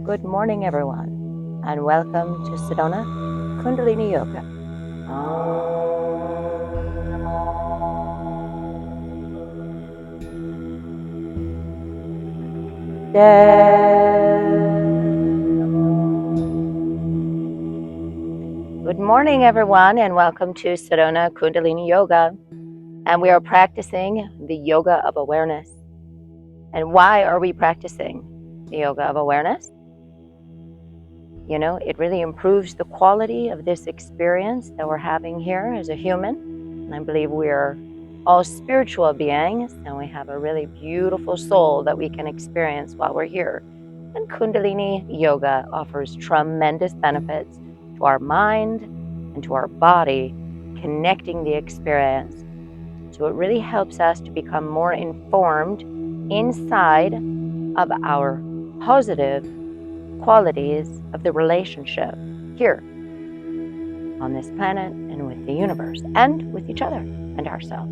Good morning, everyone, and welcome to Sedona Kundalini Yoga. Good morning, everyone, and welcome to Sedona Kundalini Yoga. And we are practicing the yoga of awareness. And why are we practicing the yoga of awareness? You know, it really improves the quality of this experience that we're having here as a human. And I believe we're all spiritual beings, and we have a really beautiful soul that we can experience while we're here. And Kundalini Yoga offers tremendous benefits to our mind and to our body, connecting the experience. So it really helps us to become more informed inside of our positive qualities of the relationship here on this planet and with the universe and with each other and ourselves.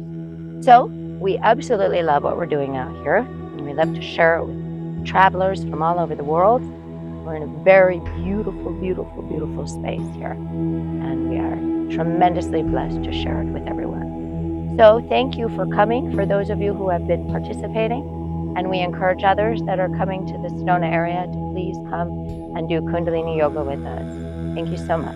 So we absolutely love what we're doing out here, and we love to share it with travelers from all over the world. We're in a very beautiful, beautiful, beautiful space here, and we are tremendously blessed to share it with everyone. So thank you for coming, for those of you who have been participating, and we encourage others that are coming to the Sedona area to please come and do Kundalini Yoga with us. Thank you so much.